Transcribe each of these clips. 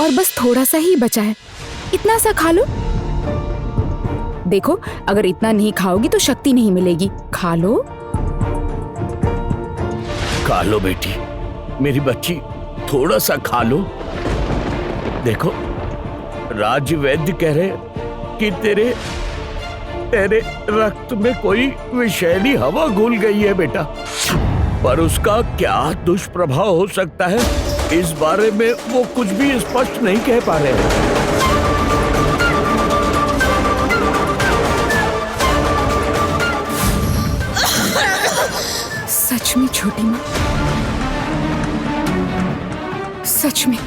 और बस थोड़ा सा ही बचा है, इतना सा खा लो। देखो, अगर इतना नहीं खाओगी तो शक्ति नहीं मिलेगी। खा लो। खा लो बेटी, मेरी बच्ची, थोड़ा सा खा लो। देखो, राज वैद्य कह रहे कि तेरे रक्त में कोई विषैली हवा घुल गई है बेटा, पर उसका क्या दुष्प्रभाव हो सकता है इस बारे में वो कुछ भी स्पष्ट नहीं कह पा रहे हैं। सच में छोटी माँ, सच में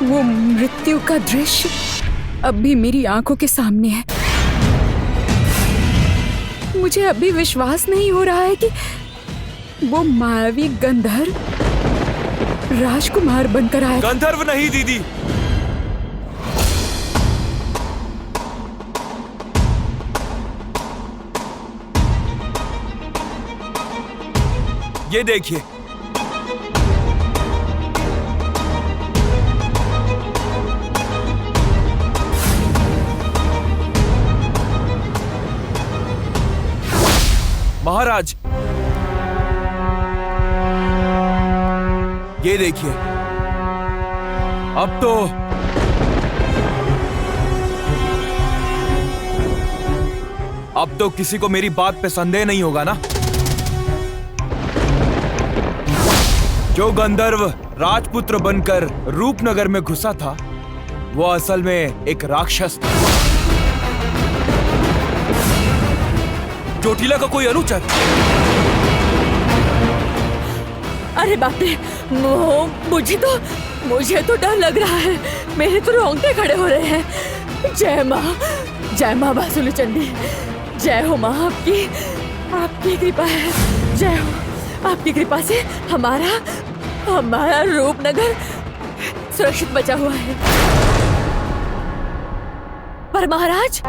वो मृत्यु का दृश्य अब भी मेरी आंखों के सामने है। मुझे अभी विश्वास नहीं हो रहा है कि वो मायावी गंधर्व राजकुमार बनकर आया। गंधर्व नहीं दीदी, ये देखिए, महाराज, ये देखिए, अब तो किसी को मेरी बात पे संदेह नहीं होगा ना। जो गंधर्व राजपुत्र बनकर रूपनगर में घुसा था, वो असल में एक राक्षस था, चोटिला का कोई अनुचर। अरे बाप रे, मुझे तो डर लग रहा है, मेरे तो रोंगटे खड़े हो रहे हैं। जय माँ बासुली चंडी, जय हो माँ, आपकी कृपा है। जय हो, आपकी कृपा से हमारा रूपनगर सुरक्षित बचा हुआ है। पर महाराज,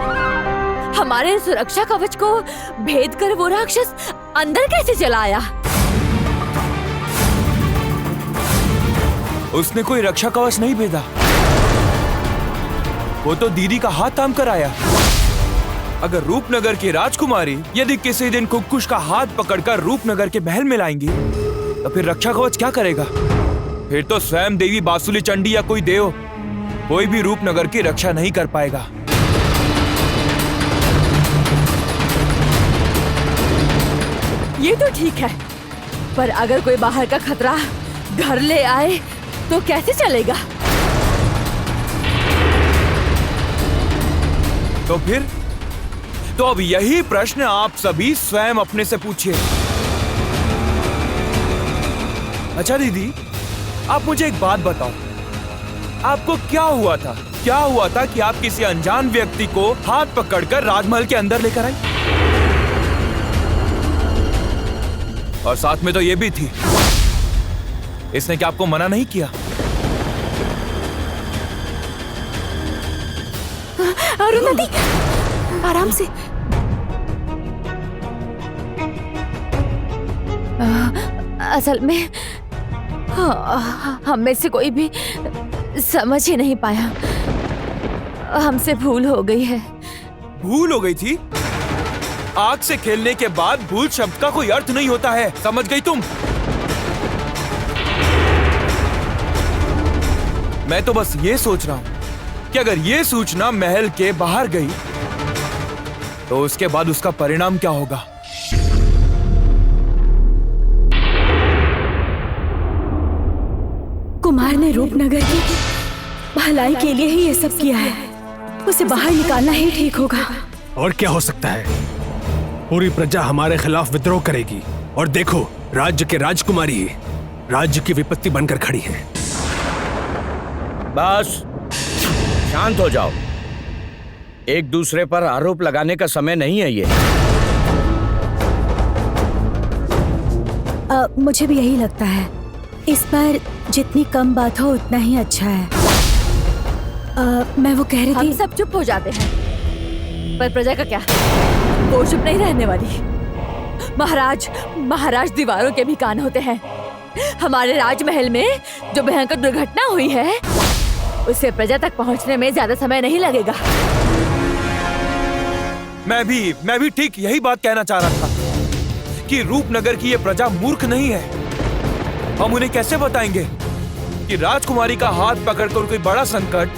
हमारे सुरक्षा कवच को भेद कर वो राक्षस अंदर कैसे चला आया? उसने कोई रक्षा कवच नहीं भेदा, वो तो दीदी का हाथ थाम कर आया। अगर रूपनगर की राजकुमारी यदि किसी दिन कुक्कुश का हाथ पकड़कर रूपनगर के महल में लाएंगी, तो फिर रक्षा कवच क्या करेगा? फिर तो स्वयं देवी बासुली चंडी या कोई देव, कोई भी रूपनगर की रक्षा नहीं कर पाएगा। ये तो ठीक है, पर अगर कोई बाहर का खतरा घर ले आए तो कैसे चलेगा? तो फिर तो अब यही प्रश्न आप सभी स्वयं अपने से पूछिए। अच्छा दीदी, आप मुझे एक बात बताओ, आपको क्या हुआ था कि आप किसी अनजान व्यक्ति को हाथ पकड़कर राजमहल के अंदर लेकर आई? और साथ में तो ये भी थी, इसने क्या आपको मना नहीं किया? अरुंधति, आराम से। असल में हम में से कोई भी समझ ही नहीं पाया, हमसे भूल हो गई है। भूल हो गई थी? आग से खेलने के बाद भूल शब्द का कोई अर्थ नहीं होता है, समझ गई तुम? मैं तो बस ये सोच रहा हूं कि अगर ये सूचना महल के बाहर गई तो उसके बाद उसका परिणाम क्या होगा। कुमार ने रूपनगर की भलाई के लिए ही ये सब किया है, उसे बाहर निकालना ही ठीक होगा। और क्या हो सकता है? पूरी प्रजा हमारे खिलाफ विद्रोह करेगी, और देखो, राज्य के राजकुमारी राज्य की विपत्ति बनकर खड़ी है। बस शांत हो जाओ, एक दूसरे पर आरोप लगाने का समय नहीं है ये। मुझे भी यही लगता है, इस पर जितनी कम बात हो उतना ही अच्छा है। मैं वो कह रही थी, हम सब चुप हो जाते हैं, पर प्रजा का क्या? वो चुप नहीं रहने वाली। महाराज दीवारों के भी कान होते हैं। हमारे राजमहल में जो भयंकर दुर्घटना हुई है उसे प्रजा तक पहुंचने में ज्यादा समय नहीं लगेगा। मैं भी ठीक यही बात कहना चाह रहा था कि रूपनगर की ये प्रजा मूर्ख नहीं है। हम उन्हें कैसे बताएंगे कि राजकुमारी का हाथ पकड़कर कोई बड़ा संकट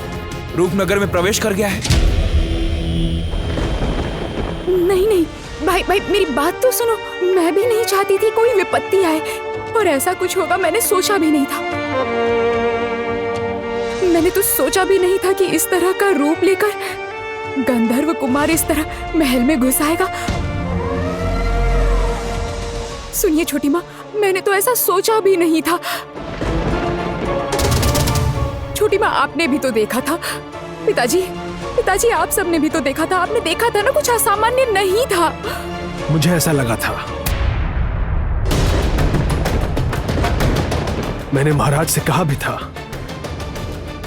रूपनगर में प्रवेश कर गया है? नहीं भाई मेरी बात तो सुनो। मैं भी नहीं चाहती थी कोई विपत्ति आए और ऐसा कुछ होगा मैंने सोचा भी नहीं था। मैंने तो सोचा भी नहीं था कि इस तरह का रूप लेकर गंधर्व कुमार इस तरह महल में घुस आएगा। सुनिए छोटी माँ, मैंने तो ऐसा सोचा भी नहीं था। छोटी माँ, आपने भी तो देखा था। पिताजी आप सबने भी तो देखा था। आपने देखा था ना, कुछ असामान्य नहीं था। मुझे ऐसा लगा था। मैंने महाराज से कहा भी था,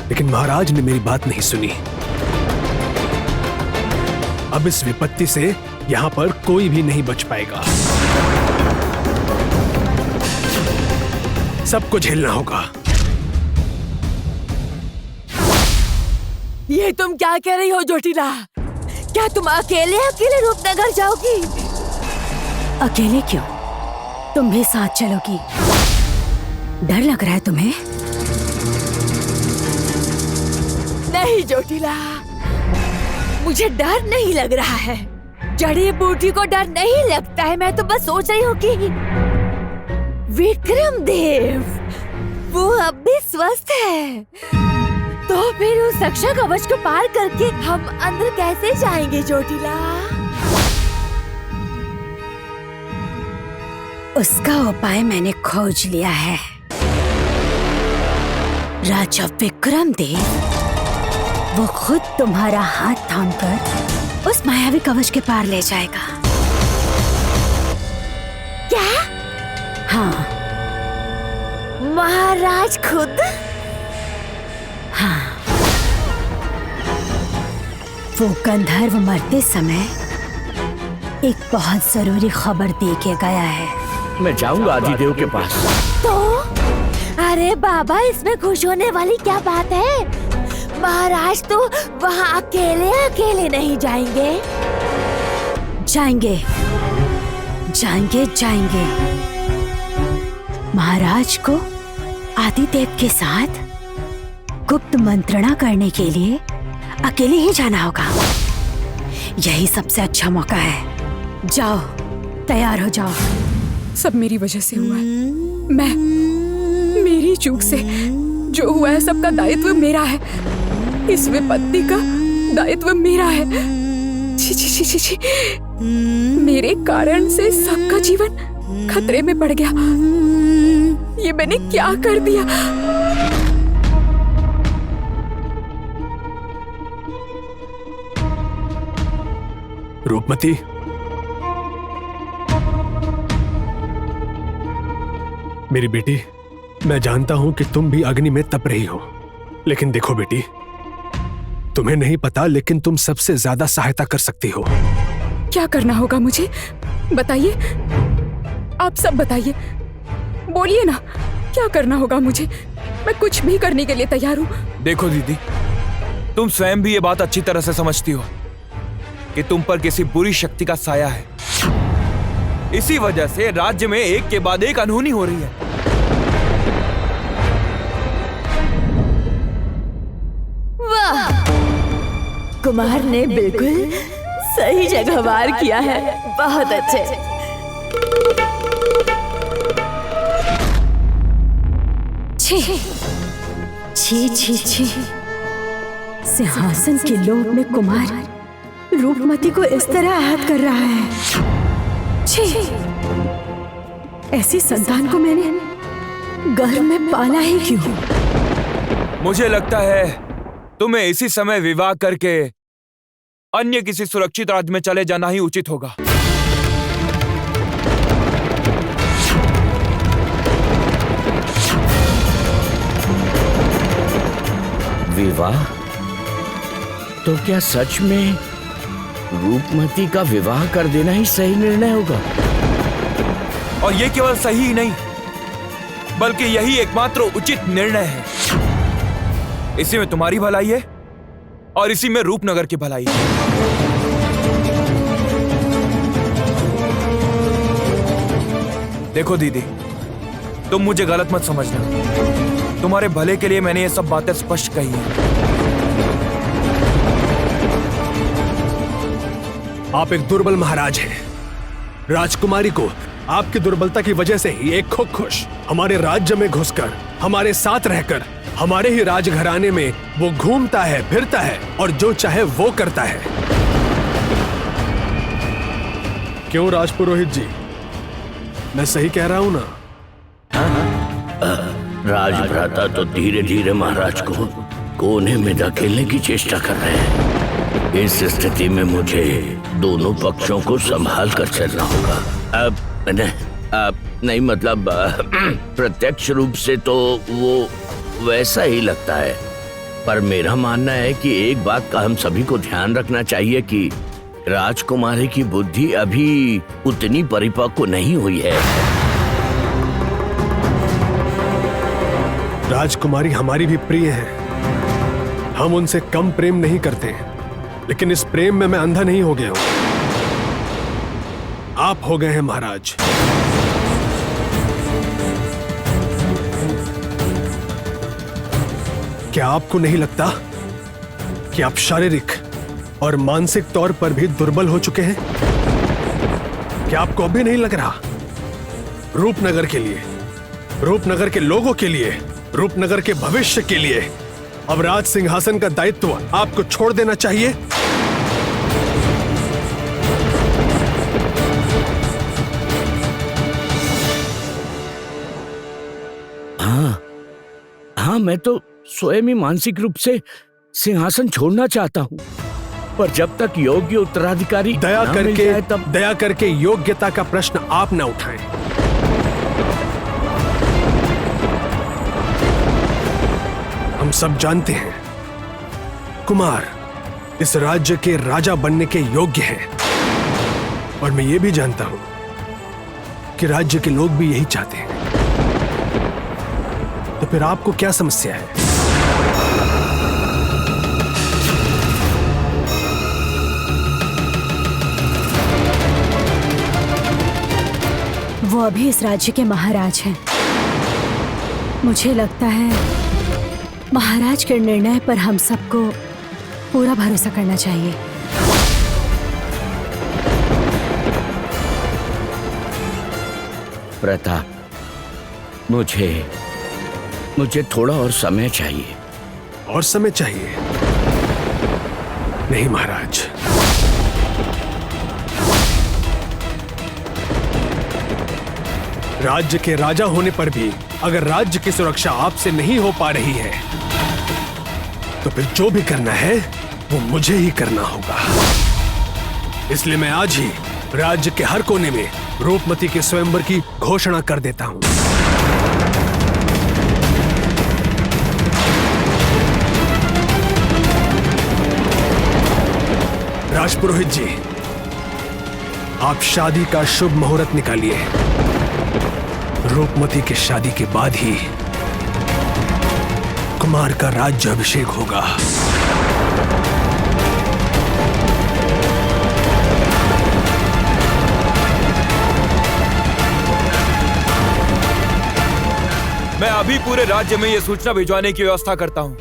लेकिन महाराज ने मेरी बात नहीं सुनी। अब इस विपत्ति से यहां पर कोई भी नहीं बच पाएगा। सबको झेलना होगा। ये तुम क्या कह रही हो जोटिला? क्या तुम अकेले रूपनगर जाओगी? अकेले क्यों? तुम भी साथ चलोगी? डर लग रहा है तुम्हें? नहीं जोटिला, मुझे डर नहीं लग रहा है। जड़ी बूटी को डर नहीं लगता है। मैं तो बस सोच रही हूँ कि विक्रम देव वो अब भी स्वस्थ है, तो फिर उस रक्षा कवच को पार करके हम अंदर कैसे जाएंगे जोटिला? उसका उपाय मैंने खोज लिया है। राजा विक्रम देव वो खुद तुम्हारा हाथ थामकर उस मायावी कवच के पार ले जाएगा। क्या? हाँ, महाराज खुद? हाँ। वो गंधर्व मरते समय एक बहुत जरूरी खबर दे के गया है। मैं जाऊंगा आदिदेव के पास। तो अरे बाबा, इसमें खुश होने वाली क्या बात है? महाराज तो वहाँ अकेले नहीं जाएंगे। जाएंगे। महाराज को आदिदेव के साथ गुप्त मंत्रणा करने के लिए अकेले ही जाना होगा। यही सबसे अच्छा मौका है। जाओ, तैयार हो जाओ। सब मेरी वजह से हुआ है। मेरी चूक से जो हुआ है सबका दायित्व मेरा है। इस विपत्ति का दायित्व मेरा है। छी। मेरे कारण से सबका जीवन खतरे में पड़ गया। ये मैंने क्या कर दिया? रूपमती, मेरी बेटी, मैं जानता हूं कि तुम भी अग्नि में तप रही हो, लेकिन देखो बेटी, तुम्हें नहीं पता लेकिन तुम सबसे ज्यादा सहायता कर सकती हो। क्या करना होगा मुझे? बताइए, आप सब बताइए, बोलिए ना, क्या करना होगा मुझे? मैं कुछ भी करने के लिए तैयार हूँ। देखो दीदी, तुम स्वयं भी ये बात अच्छी तरह से समझती हो कि तुम पर किसी बुरी शक्ति का साया है। इसी वजह से राज्य में एक के बाद एक अनहोनी हो रही है। वाह, कुमार ने बिल्कुल सही जगह वार किया है। बहुत अच्छे। छी। सिंहासन के लोभ में कुमार रूपमती को इस तरह आहत कर रहा है। छी, ऐसी संतान को मैंने गर्भ में पाला ही क्यों? मुझे लगता है तुम्हें इसी समय विवाह करके अन्य किसी सुरक्षित राज्य में चले जाना ही उचित होगा। विवाह? तो क्या सच में रूपमती का विवाह कर देना ही सही निर्णय होगा? और ये केवल सही ही नहीं बल्कि यही एकमात्र उचित निर्णय है। इसी में तुम्हारी भलाई है और इसी में रूपनगर की भलाई है। देखो दीदी, तुम मुझे गलत मत समझना। तुम्हारे भले के लिए मैंने ये सब बातें स्पष्ट कही हैं। आप एक दुर्बल महाराज हैं। राजकुमारी को आपकी दुर्बलता की वजह से ही एक खुश हमारे राज्य में घुसकर हमारे साथ रहकर हमारे ही राजघराने में वो घूमता है, फिरता है और जो चाहे वो करता है। क्यों राजपुरोहित जी, मैं सही कह रहा हूं ना? राजभ्राता तो धीरे धीरे महाराज को कोने में धकेलने की चेष्टा कर रहे हैं। इस स्थिति में मुझे दोनों पक्षों को संभाल कर चलना होगा। अब नहीं मतलब प्रत्यक्ष रूप से तो वो वैसा ही लगता है, पर मेरा मानना है कि एक बात का हम सभी को ध्यान रखना चाहिए कि राजकुमारी की बुद्धि अभी उतनी परिपक्व नहीं हुई है। राजकुमारी हमारी भी प्रिय है, हम उनसे कम प्रेम नहीं करते, लेकिन इस प्रेम में मैं अंधा नहीं हो गया हूं। आप हो गए हैं महाराज। क्या आपको नहीं लगता कि आप शारीरिक और मानसिक तौर पर भी दुर्बल हो चुके हैं? क्या आपको अभी नहीं लग रहा रूपनगर के लिए, रूपनगर के लोगों के लिए, रूपनगर के भविष्य के लिए अब राज सिंहासन का दायित्व आपको छोड़ देना चाहिए? हाँ, मैं तो स्वयं ही मानसिक रूप से सिंहासन छोड़ना चाहता हूँ, पर जब तक योग्य उत्तराधिकारी दया करके योग्यता का प्रश्न आप न उठाएं। हम सब जानते हैं कुमार इस राज्य के राजा बनने के योग्य हैं, और मैं ये भी जानता हूं कि राज्य के लोग भी यही चाहते हैं। तो फिर आपको क्या समस्या है? वो अभी इस राज्य के महाराज हैं। मुझे लगता है महाराज के निर्णय पर हम सबको पूरा भरोसा करना चाहिए। प्रताप, मुझे थोड़ा और समय चाहिए। और समय चाहिए? नहीं महाराज, राज्य के राजा होने पर भी अगर राज्य की सुरक्षा आपसे नहीं हो पा रही है तो फिर जो भी करना है वो मुझे ही करना होगा। इसलिए मैं आज ही राज्य के हर कोने में रूपमती के स्वयंवर की घोषणा कर देता हूं। राजपुरोहित जी, आप शादी का शुभ मुहूर्त निकालिए। रूपमती के शादी के बाद ही कुमार का राज्य अभिषेक होगा। मैं अभी पूरे राज्य में यह सूचना भिजवाने की व्यवस्था करता हूँ।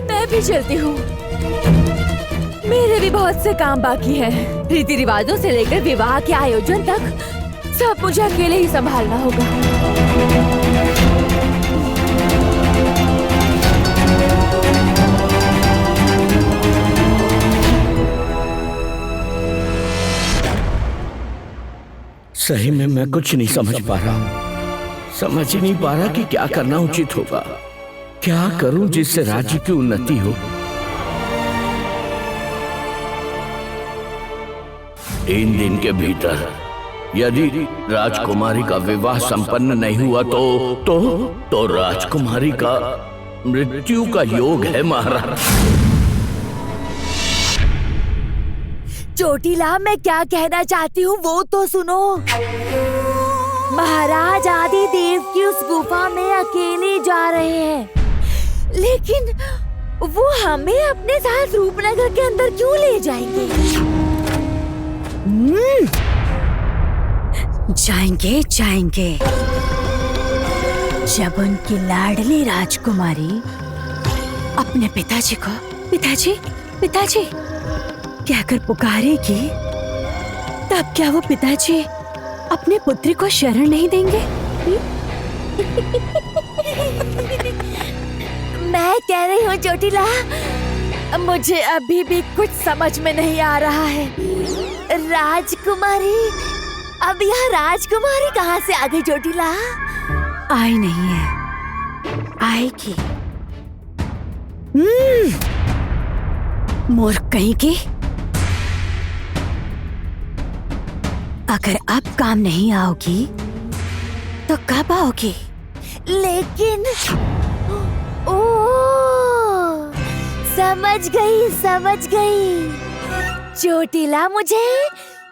मैं भी चलती हूँ, मेरे भी बहुत से काम बाकी हैं। रीति रिवाजों से लेकर विवाह के आयोजन तक सब मुझे अकेले ही संभालना होगा। सही में मैं कुछ नहीं समझ पा रहा हूँ। समझ ही नहीं पा रहा कि क्या करना उचित होगा। क्या करूं जिससे राज्य की उन्नति हो। 3 दिन के भीतर यदि राजकुमारी का विवाह संपन्न नहीं हुआ तो राजकुमारी का मृत्यु का योग है महाराज। चोटिला, मैं क्या कहना चाहती हूँ वो तो सुनो। महाराज आदिदेव की उस गुफा में अकेले जा रहे हैं, लेकिन वो हमें अपने साथ रूपनगर के अंदर क्यों ले जाएंगे? जाएंगे जाएंगे। जब उनकी लाडली राजकुमारी अपने पिताजी को पिताजी पिताजी कहकर पुकारेगी, तब क्या वो पिताजी अपने पुत्री को शरण नहीं देंगे? मैं कह रही हूँ चोटिला, मुझे अभी भी कुछ समझ में नहीं आ रहा है। राजकुमारी, अब यह राजकुमारी कहाँ से आ गई चोटिला? आई नहीं है, आएगी। मूर्ख कहीं की। अगर अब काम नहीं आओगी तो कब आओगी? लेकिन ओ, समझ गई। चोटिला मुझे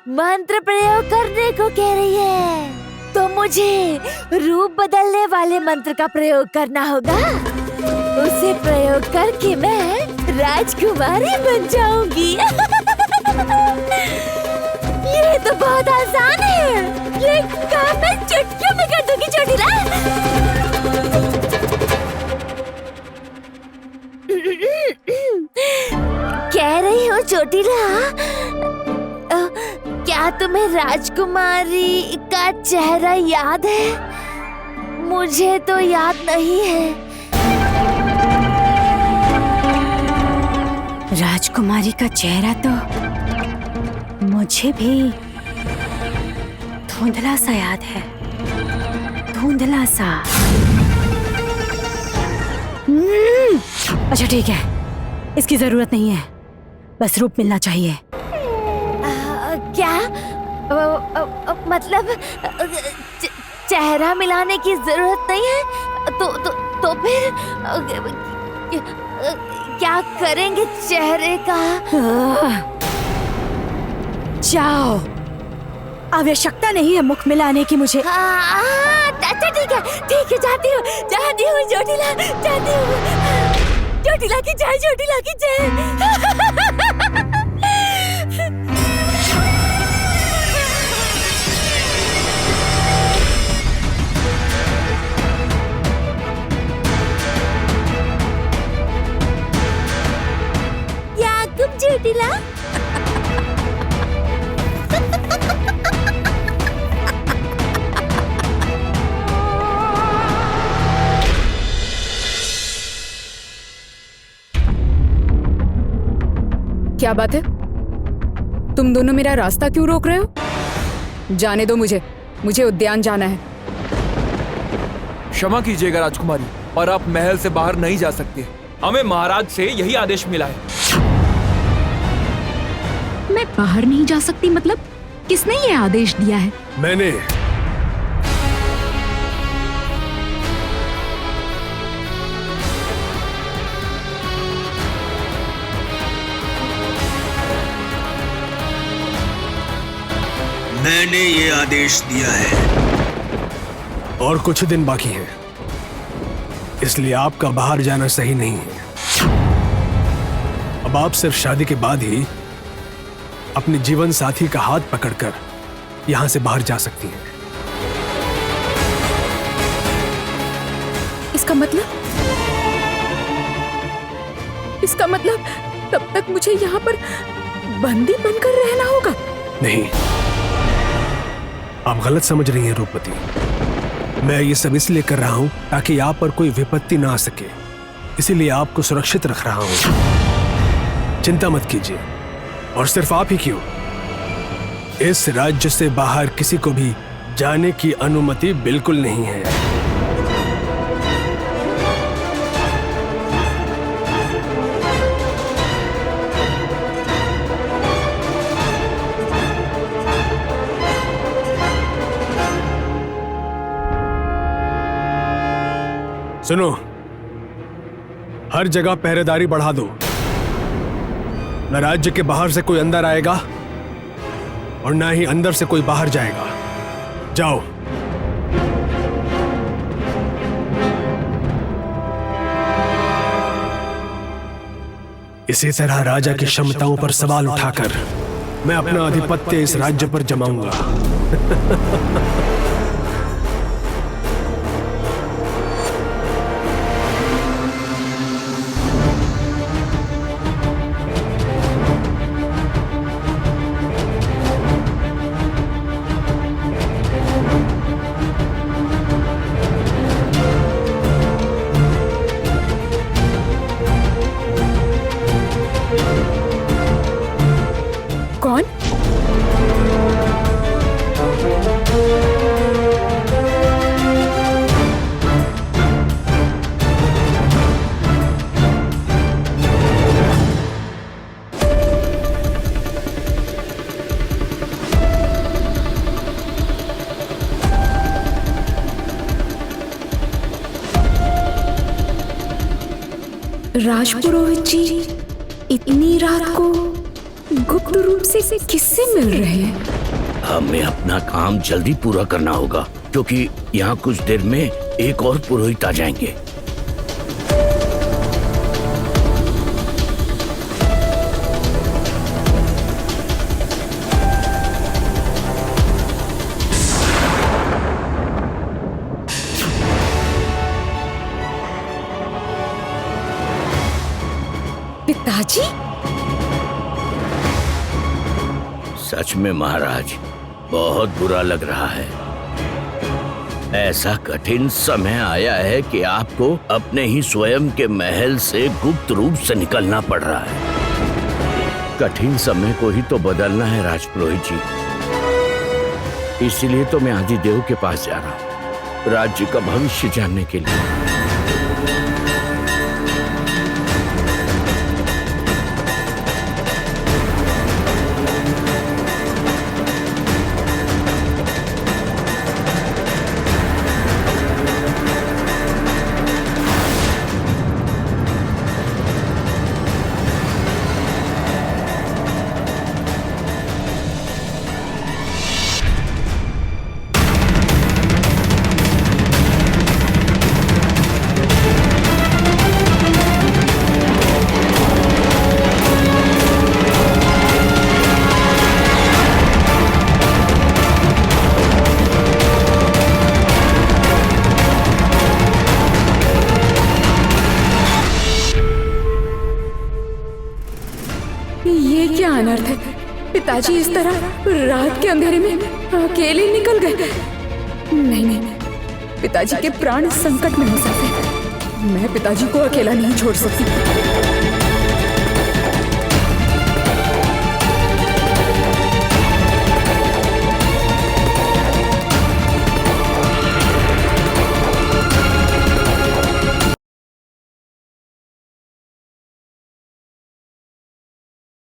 मंत्र प्रयोग करने को कह रही है, तो मुझे रूप बदलने वाले मंत्र का प्रयोग करना होगा। उसे प्रयोग करके मैं राजकुमारी बन जाऊंगी। ये तो बहुत आसान है, ये काम मैं चुटकियों में कर दूंगी चोटिला। कह रही हूँ चोटिला, क्या तुम्हें राजकुमारी का चेहरा याद है? मुझे तो याद नहीं है। राजकुमारी का चेहरा तो मुझे भी धुंधला सा याद है, धुंधला सा। अच्छा ठीक है, इसकी जरूरत नहीं है, बस रूप मिलना चाहिए। क्या मतलब चेहरा मिलाने की जरूरत नहीं है? तो फिर क्या करेंगे चेहरे का? जाओ, आवश्यकता नहीं है मुख मिलाने की मुझे। अच्छा ठीक है, जाती हूँ चोटिला, जाती हूँ। चोटिला की जय, चोटिला की जय। याकूब चोटिला। क्या बात है? तुम दोनों मेरा रास्ता क्यों रोक रहे हो? जाने दो मुझे उद्यान जाना है। क्षमा कीजिएगा राजकुमारी, और आप महल से बाहर नहीं जा सकते। हमें महाराज से यही आदेश मिला है। मैं बाहर नहीं जा सकती मतलब? किसने ये आदेश दिया है? मैंने। मैंने ये आदेश दिया है। और कुछ दिन बाकी हैं, इसलिए आपका बाहर जाना सही नहीं है। अब आप सिर्फ शादी के बाद ही अपने जीवन साथी का हाथ पकड़कर यहां से बाहर जा सकती हैं। इसका मतलब तब तक मुझे यहाँ पर बंदी बनकर रहना होगा? नहीं, आप गलत समझ रही हैं रूपवती। मैं ये सब इसलिए कर रहा हूं ताकि आप पर कोई विपत्ति ना आ सके, इसीलिए आपको सुरक्षित रख रहा हूं। चिंता मत कीजिए। और सिर्फ आप ही क्यों, इस राज्य से बाहर किसी को भी जाने की अनुमति बिल्कुल नहीं है। सुनो, हर जगह पहरेदारी बढ़ा दो। न राज्य के बाहर से कोई अंदर आएगा और ना ही अंदर से कोई बाहर जाएगा। जाओ। इसी तरह राजा की क्षमताओं पर सवाल उठाकर मैं अपना आधिपत्य इस राज्य पर जमाऊंगा। कौन? राजपुरोहित जी इतनी रात को गुप्त रूप से किससे मिल रहे हैं? हमें अपना काम जल्दी पूरा करना होगा क्योंकि यहाँ कुछ देर में एक और पुरोहित आ जाएंगे। पिताजी? सच में महाराज बहुत बुरा लग रहा है। ऐसा कठिन समय आया है कि आपको अपने ही स्वयं के महल से गुप्त रूप से निकलना पड़ रहा है। कठिन समय को ही तो बदलना है राजपुरोहित जी। इसीलिए तो मैं आदिदेव के पास जा रहा हूँ, राज्य का भविष्य जानने के लिए। ये क्या अनर्थ है? पिताजी इस तरह रात के अंधेरे में अकेले निकल गए। नहीं नहीं, पिताजी के प्राण संकट में हो सकते हैं। मैं पिताजी को अकेला नहीं छोड़ सकती।